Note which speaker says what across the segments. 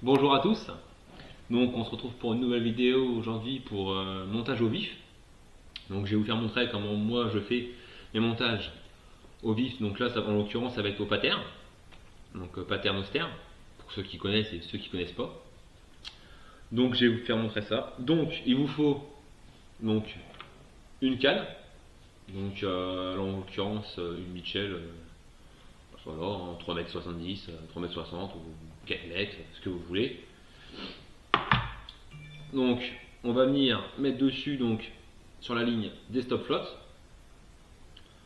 Speaker 1: Bonjour à tous, donc on se retrouve pour une nouvelle vidéo aujourd'hui pour montage au vif. Donc je vais vous faire montrer comment moi je fais mes montages au vif. Donc là en l'occurrence ça va être au pattern, donc pattern austère pour ceux qui connaissent et ceux qui connaissent pas. Donc je vais vous faire montrer ça. Donc il vous faut donc une cale, donc en l'occurrence une Mitchell, voilà, 3,70 m, 3,60 m ou 4 m, ce que vous voulez. Donc on va venir mettre dessus donc sur la ligne des stop flots.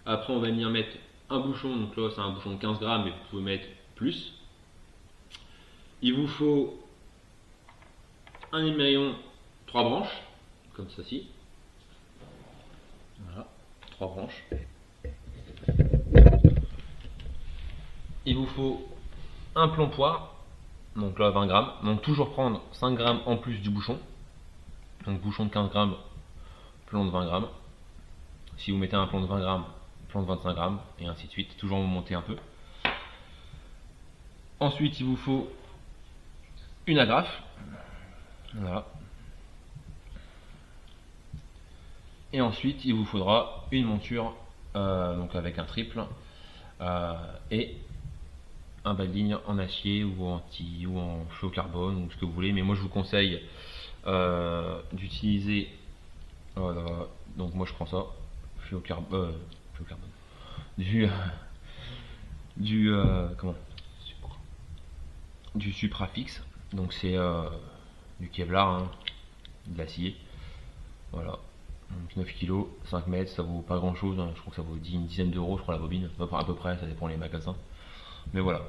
Speaker 1: Après on va venir mettre un bouchon, donc là c'est un bouchon de 15 grammes mais vous pouvez mettre plus. Il vous faut un émerillon 3 branches, comme ceci. Voilà, 3 branches. Il vous faut un plomb poire, donc là 20 grammes. Donc toujours prendre 5 grammes en plus du bouchon. Donc bouchon de 15 grammes, plomb de 20 grammes. Si vous mettez un plomb de 20 grammes, plomb de 25 grammes, et ainsi de suite. Toujours vous montez un peu. Ensuite, il vous faut une agrafe. Voilà. Et ensuite, il vous faudra une monture, donc avec un triple, et un bas-de-ligne en acier ou en fluocarbone ou ce que vous voulez, mais moi je vous conseille d'utiliser, donc moi je prends ça, fluocarbone, du Suprafix, donc c'est du Kevlar, hein, de l'acier, voilà. Donc 9 kg, 5 mètres, ça vaut pas grand chose, hein. Je crois que ça vaut une dizaine d'euros, je crois, la bobine, à peu près, ça dépend les magasins. Mais voilà,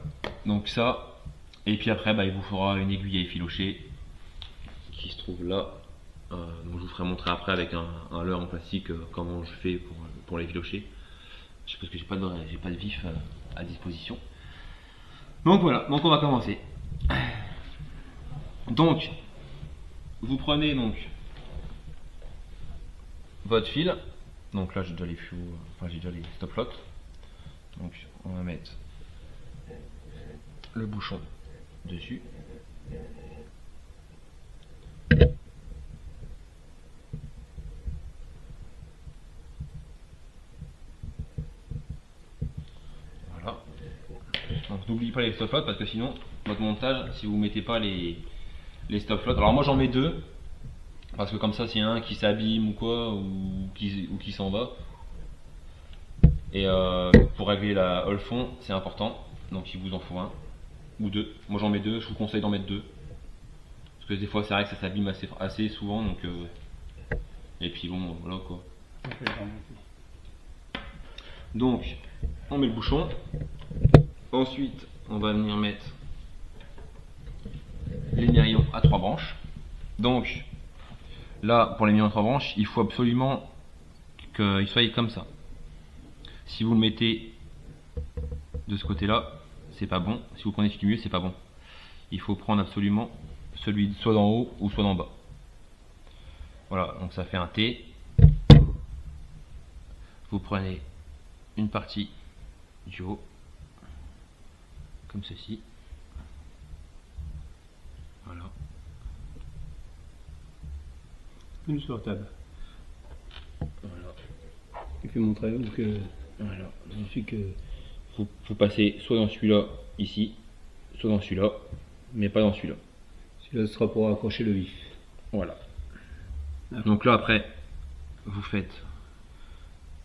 Speaker 1: donc ça, et puis après il vous faudra une aiguille à effilocher qui se trouve là. Donc je vous ferai montrer après avec un leurre en plastique comment je fais pour l'effilocher. Je sais parce que j'ai pas de vif à disposition. Donc voilà, donc on va commencer. Donc vous prenez donc votre fil, donc là j'ai déjà les stop flots. Donc on va mettre le bouchon dessus. Voilà. Donc n'oubliez pas les stop flots parce que sinon votre montage, si vous mettez pas les stop flots, alors moi j'en mets deux parce que comme ça s'il y en a un qui s'abîme ou quoi ou qui s'en va, et pour régler la hole fond c'est important, donc il vous en faut un ou deux. Moi j'en mets deux, je vous conseille d'en mettre deux parce que des fois c'est vrai que ça s'abîme assez souvent, donc et puis bon voilà quoi. Donc on met le bouchon, ensuite on va venir mettre l'émerillon à 3 branches. Donc là pour l'émerillon à 3 branches il faut absolument qu'il soit comme ça. Si vous le mettez de ce côté là c'est pas bon, si vous prenez celui du milieu c'est pas bon. Il faut prendre absolument celui soit d'en haut ou soit d'en bas. Voilà, donc ça fait un T. Vous prenez une partie du haut comme ceci. Voilà.
Speaker 2: Une sur la table.
Speaker 1: Voilà.
Speaker 2: Il fait montrer donc
Speaker 1: Voilà.
Speaker 2: ensuite que
Speaker 1: Vous passez soit dans celui-là ici, soit dans celui-là, mais pas dans celui-là.
Speaker 2: celui-là sera pour accrocher le vif.
Speaker 1: Voilà. Donc là après, vous faites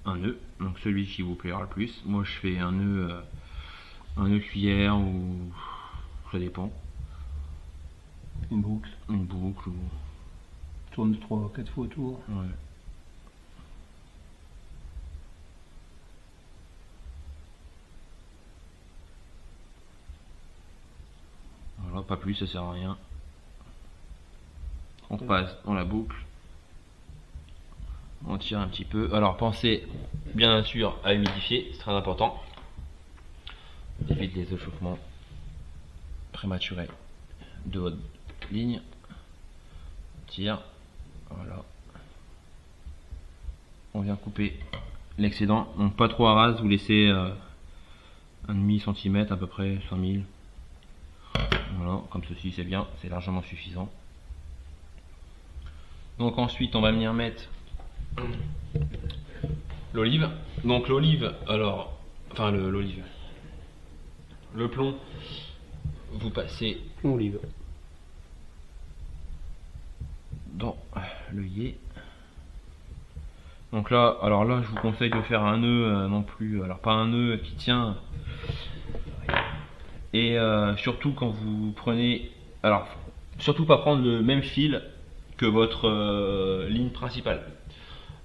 Speaker 1: un nœud, donc celui qui vous plaira le plus. Moi je fais un nœud cuillère ou ça dépend.
Speaker 2: Une boucle.
Speaker 1: Une boucle ou.
Speaker 2: Tourne 3-4 fois autour.
Speaker 1: Ouais. Voilà, pas plus, ça sert à rien. On repasse dans la boucle. On tire un petit peu. Alors pensez bien sûr à humidifier, c'est très important. Évite les échauffements prématurés de votre ligne. tire, voilà. On vient couper l'excédent, donc pas trop à ras, vous laissez 1,5 cm à peu près, 100 000. Voilà, comme ceci, c'est bien, c'est largement suffisant. Donc ensuite on va venir mettre l'olive. Donc l'olive, alors, enfin l'olive, le plomb, vous passez
Speaker 2: Olive.
Speaker 1: dans l'œillet. Donc là, alors là, je vous conseille de faire un nœud non plus, alors pas un nœud qui tient. Et surtout quand vous prenez, alors surtout pas prendre le même fil que votre ligne principale.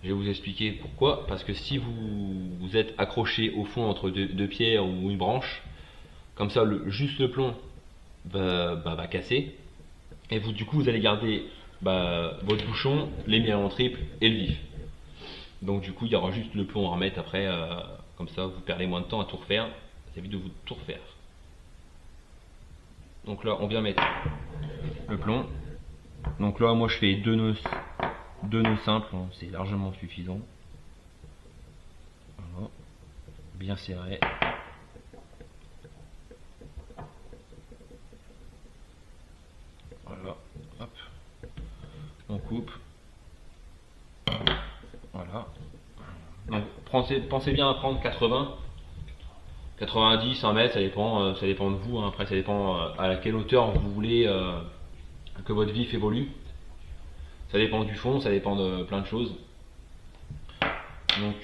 Speaker 1: Je vais vous expliquer pourquoi. Parce que si vous êtes accroché au fond entre deux pierres ou une branche, comme ça, juste le plomb va casser. Et vous, du coup, vous allez garder votre bouchon, les mirillons triples et le vif. Donc du coup, il y aura juste le plomb à remettre après. Comme ça, vous perdez moins de temps à tout refaire. Ça évite de vous tout refaire. Donc là, on vient mettre le plomb. Donc là, moi, je fais deux nœuds simples, hein, c'est largement suffisant. Voilà. Bien serré. Voilà. Hop. On coupe. Voilà. Donc, pensez bien à prendre 80. 90, 1 mètre, ça dépend de vous. Hein. Après, ça dépend à quelle hauteur vous voulez que votre vif évolue. Ça dépend du fond, ça dépend de plein de choses. Donc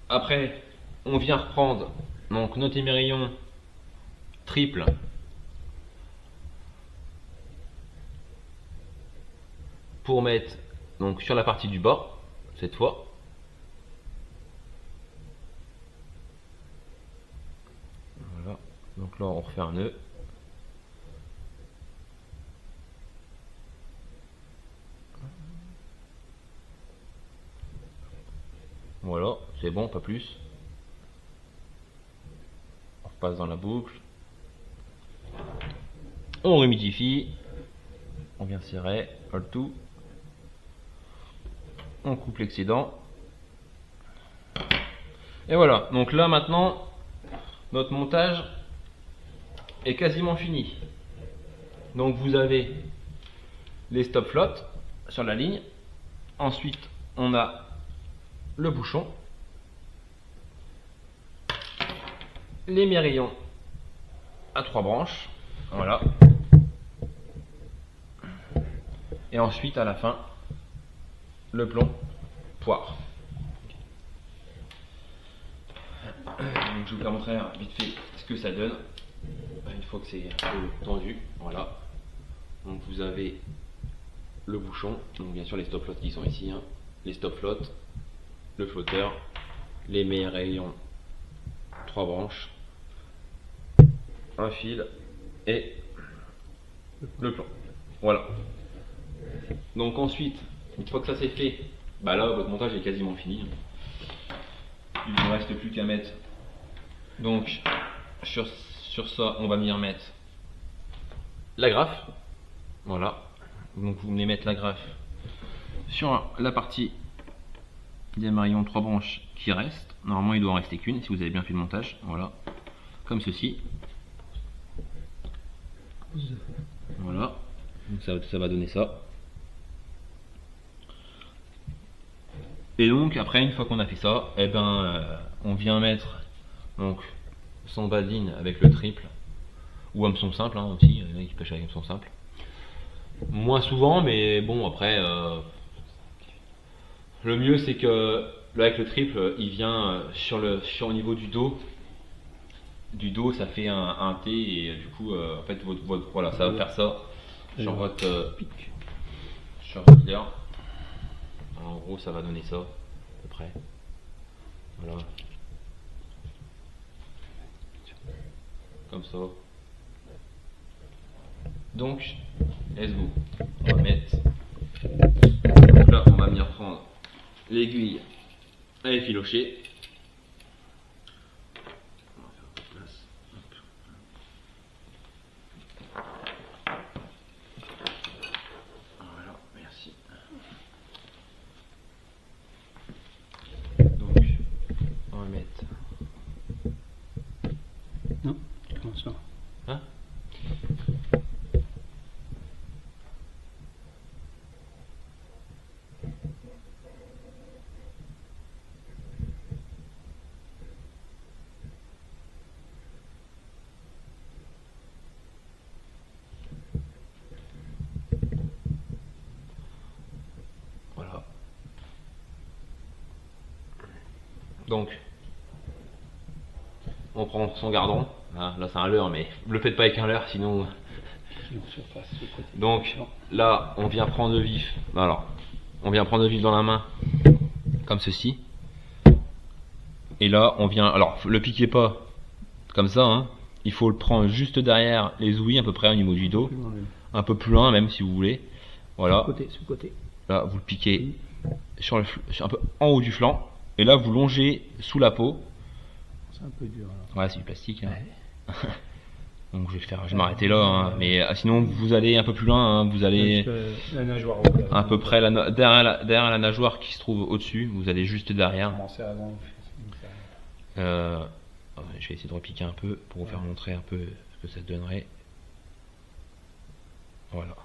Speaker 1: après, on vient reprendre donc notre émerillon triple pour mettre donc sur la partie du bas cette fois. Voilà. Donc là, on refait un nœud. Voilà, c'est bon, pas plus. On repasse dans la boucle. On rumidifie. On vient serrer, le tout. On coupe l'excédent. Et voilà, donc là maintenant, notre montage est quasiment fini. Donc vous avez les stop flottes sur la ligne. Ensuite, on a le bouchon, les mirillons à 3 branches, voilà. Et ensuite, à la fin, le plomb poire. Donc je vous montrer vite fait ce que ça donne une fois que c'est un peu tendu. Voilà. Donc vous avez le bouchon, donc bien sûr les stop flottes qui sont ici, hein. Les stop flottes, le flotteur, les mirillons, 3 branches, un fil et le plomb. Voilà. Donc ensuite, une fois que ça c'est fait, là votre montage est quasiment fini. Il ne reste plus qu'à mettre. Donc sur ça, on va venir mettre l'agrafe. Voilà. Donc vous venez mettre l'agrafe sur la partie des marillons 3 branches qui reste. Normalement il doit en rester qu'une si vous avez bien fait le montage. Voilà. Comme ceci. Voilà. Donc ça va donner ça. Et donc après, une fois qu'on a fait ça, on vient mettre donc son bas de ligne avec le triple ou hameçon simple, hein, aussi, il y en a qui pêchent avec hameçon simple. Moins souvent, mais bon, après, le mieux c'est que là, avec le triple, il vient au niveau du dos. Du dos, ça fait un T et du coup, en fait, voilà, ça va faire ça sur votre leader. En gros, ça va donner ça, à peu près. Voilà. Comme ça. Donc, let's go. On va mettre. Donc là, on va venir prendre l'aiguille à effilocher. On va faire un peu de place. Hop. Voilà, merci. Donc, on prend son gardon. Là c'est un leurre, mais ne le faites pas avec un leurre, sinon. Donc là, on vient prendre le vif. Alors, on vient prendre le vif dans la main, comme ceci. Et là, on vient. Alors, le piquez pas comme ça. Hein. Il faut le prendre juste derrière les ouïes, à peu près au niveau du dos, un peu plus loin même si vous voulez. Voilà.
Speaker 2: Sous côté.
Speaker 1: Là, vous le piquez sur un peu en haut du flanc. Et là, vous longez sous la peau.
Speaker 2: C'est un peu dur. Alors.
Speaker 1: Ouais, c'est du plastique. Hein. Ouais. Donc je vais m'arrêter là, hein. Mais sinon vous allez un peu plus loin, hein. Vous allez
Speaker 2: la nageoire
Speaker 1: à peu près derrière la nageoire qui se trouve au-dessus, vous allez juste derrière. Je vais essayer de repiquer un peu pour vous faire montrer un peu ce que ça donnerait. Voilà.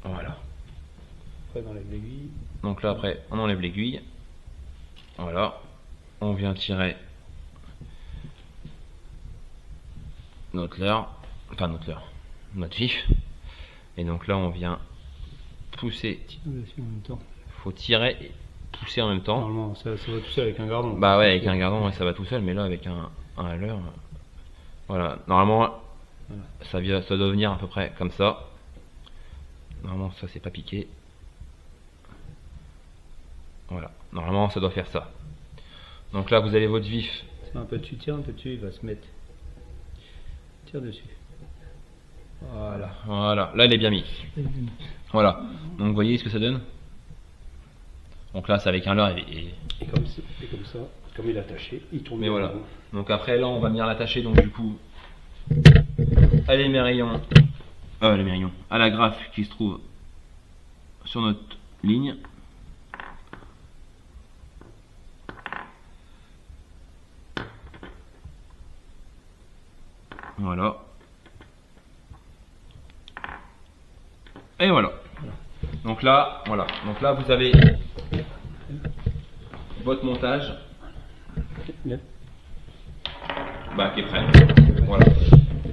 Speaker 1: Voilà.
Speaker 2: Après on enlève l'aiguille.
Speaker 1: Donc là après on enlève l'aiguille. Voilà. On vient tirer notre leurre. Enfin notre leurre. Notre vif. Et donc là on vient pousser. Faut tirer et pousser en même temps.
Speaker 2: Normalement ça va tout seul avec un gardon.
Speaker 1: Bah ouais, avec un gardon ouais, ça va tout seul, mais là avec un leurre. Voilà. Normalement ça doit venir à peu près comme ça. Normalement ça c'est pas piqué. Voilà, normalement ça doit faire ça. Donc là vous avez votre vif.
Speaker 2: Un peu dessus, tire un peu dessus, il va se mettre. Tire dessus. Voilà.
Speaker 1: Voilà, là il est bien mis. Voilà, donc vous voyez ce que ça donne. Donc là c'est avec un leurre
Speaker 2: et comme ça, comme il est attaché, il tourne.
Speaker 1: Mais voilà. Donc après là on va venir l'attacher donc du coup à l'émerillon. À la graffe qui se trouve sur notre ligne. Voilà. Et voilà. Donc là, voilà. Donc là vous avez votre montage. Bah, qui est prêt. Voilà.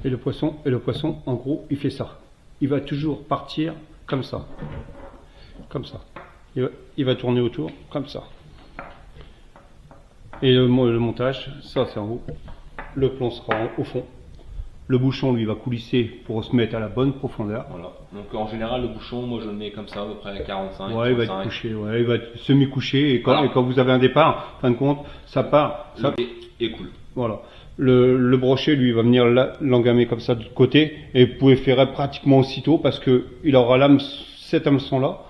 Speaker 2: Et le poisson, en gros, il fait ça. Il va toujours partir comme ça. Comme ça. Il va tourner autour, comme ça. Et le montage, ça c'est en haut. Le plomb sera au fond. Le bouchon, lui, va coulisser pour se mettre à la bonne profondeur.
Speaker 1: Voilà. Donc en général, le bouchon, moi je le mets comme ça, à peu près à 45.
Speaker 2: Ouais, il va être couché, ouais, il va être semi-couché. Et quand vous avez un départ, en fin de compte, ça part. Ça...
Speaker 1: Et cool.
Speaker 2: Voilà. Le brochet, lui, va venir l'engamer comme ça de côté. Et vous pouvez faire pratiquement aussitôt parce que il aura cet hameçon-là.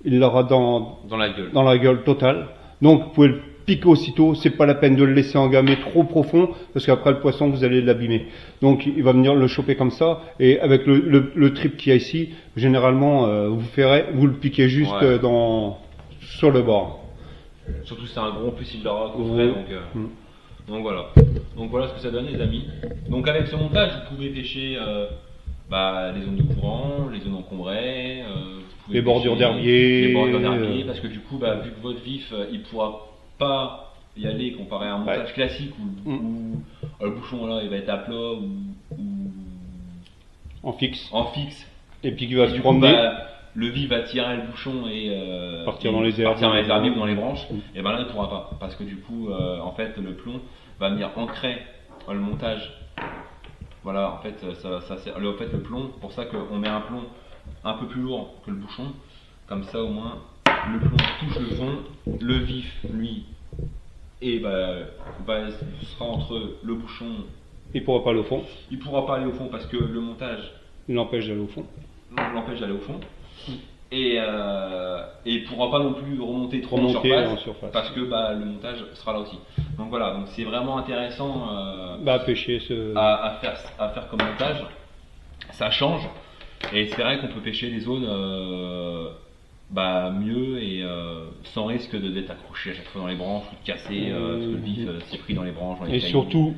Speaker 2: Il l'aura dans la gueule totale. Donc, vous pouvez le piquer aussitôt. C'est pas la peine de le laisser engamer trop profond parce qu'après le poisson, vous allez l'abîmer. Donc, il va venir le choper comme ça. Et avec le trip qu'il y a ici, généralement, vous le piquez juste sur le bord.
Speaker 1: Surtout c'est un gros plus il l'aura coffret, donc voilà. Donc voilà ce que ça donne les amis. Donc avec ce montage vous pouvez pêcher les zones de courant, les zones encombrées,
Speaker 2: les bordures d'herbier.
Speaker 1: Les bordures d'herbier parce que du coup vu que votre vif il pourra pas y aller comparé à un montage classique où le bouchon là il va être à plat ou
Speaker 2: en fixe.
Speaker 1: Et
Speaker 2: puis il va se promener.
Speaker 1: Le vif va tirer le bouchon et
Speaker 2: partir dans les herbiers
Speaker 1: ou dans les branches, et ben là il ne pourra pas parce que du coup en fait le plomb va venir ancrer le montage. Voilà, en fait le plomb, pour ça qu'on met un plomb un peu plus lourd que le bouchon, comme ça au moins le plomb touche le fond, le vif lui et sera entre le bouchon.
Speaker 2: Il pourra pas aller au fond.
Speaker 1: Il pourra pas aller au fond parce que le montage
Speaker 2: l'empêche d'aller au fond.
Speaker 1: Et il pourra pas non plus remonter trop en surface parce que le montage sera là aussi. Donc voilà, donc c'est vraiment intéressant
Speaker 2: à pêcher
Speaker 1: à faire comme montage. Ça change et c'est vrai qu'on peut pêcher des zones mieux et sans risque d'être accroché à chaque fois dans les branches ou de casser parce que le vif s'est pris dans les branches.
Speaker 2: Et surtout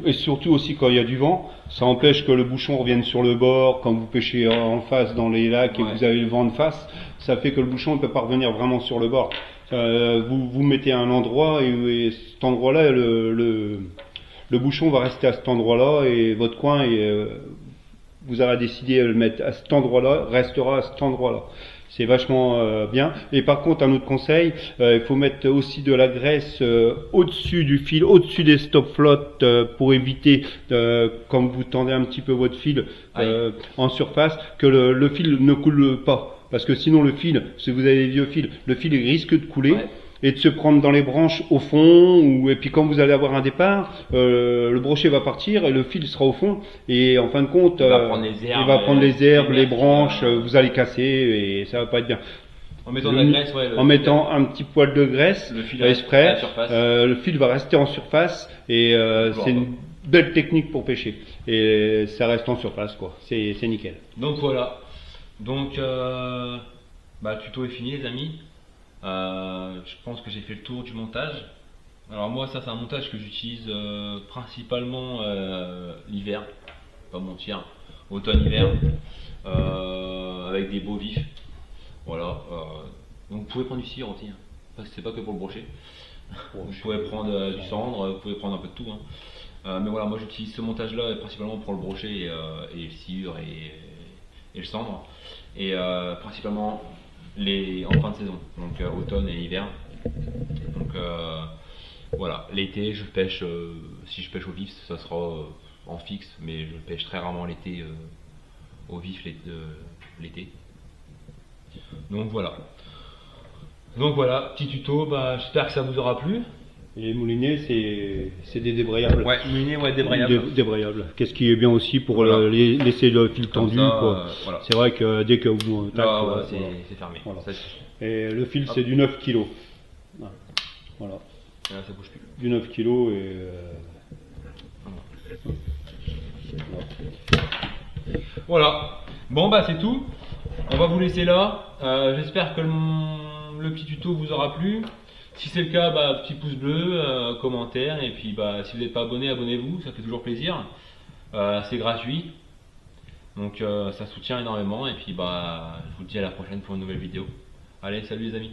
Speaker 2: aussi quand il y a du vent, ça empêche que le bouchon revienne sur le bord. Quand vous pêchez en face dans les lacs et que vous avez le vent de face, ça fait que le bouchon ne peut pas revenir vraiment sur le bord. Vous mettez à un endroit et cet endroit-là, le bouchon va rester à cet endroit-là et votre coin vous aurez décidé de le mettre à cet endroit-là, restera à cet endroit-là. C'est vachement bien. Et par contre, un autre conseil, il faut mettre aussi de la graisse au-dessus du fil, au-dessus des stop flottes pour éviter, quand vous tendez un petit peu votre fil en surface, que le fil ne coule pas. Parce que sinon le fil, si vous avez des vieux fils, le fil risque de couler. Ouais. Et de se prendre dans les branches au fond, et puis quand vous allez avoir un départ, le brochet va partir et le fil sera au fond, et en fin de compte, il va prendre les herbes, les branches, vous allez casser, et ça va pas être bien.
Speaker 1: En mettant de la graisse, ouais,
Speaker 2: en mettant un petit poil de graisse,
Speaker 1: le fil
Speaker 2: le fil va rester en surface, et c'est une belle technique pour pêcher, et ça reste en surface, quoi. C'est nickel.
Speaker 1: Donc voilà, donc le tuto est fini les amis. Je pense que j'ai fait le tour du montage. Alors moi ça c'est un montage que j'utilise principalement l'hiver, pas mentir, automne-hiver, avec des beaux vifs. Voilà, donc vous pouvez prendre du cire aussi, hein, parce que c'est pas que pour le brochet. Vous pouvez prendre du cendre, vous pouvez prendre un peu de tout, hein. Mais voilà, moi j'utilise ce montage là principalement pour le brochet et le cire et le cendre, et principalement en fin de saison, donc automne et hiver. Donc voilà, l'été je pêche, si je pêche au vif ça sera en fixe, mais je pêche très rarement l'été au vif l'été. Donc voilà, petit tuto, j'espère que ça vous aura plu.
Speaker 2: Et les moulinets, c'est des débrayables.
Speaker 1: Ouais, moulinets, ouais, débrayables.
Speaker 2: Débrayables. Qu'est-ce qui est bien aussi pour laisser le fil tendu, quoi.
Speaker 1: Voilà.
Speaker 2: C'est vrai que dès que vous
Speaker 1: c'est fermé.
Speaker 2: Voilà. Et le fil, c'est du 9 kg. Voilà.
Speaker 1: Et là, ça bouge plus.
Speaker 2: Du 9 kg et.
Speaker 1: Voilà. Bon, c'est tout. On va vous laisser là. J'espère que le petit tuto vous aura plu. Si c'est le cas, petit pouce bleu, commentaire, et puis si vous n'êtes pas abonné, abonnez-vous, ça fait toujours plaisir. C'est gratuit, donc ça soutient énormément, et puis je vous dis à la prochaine pour une nouvelle vidéo. Allez, salut les amis.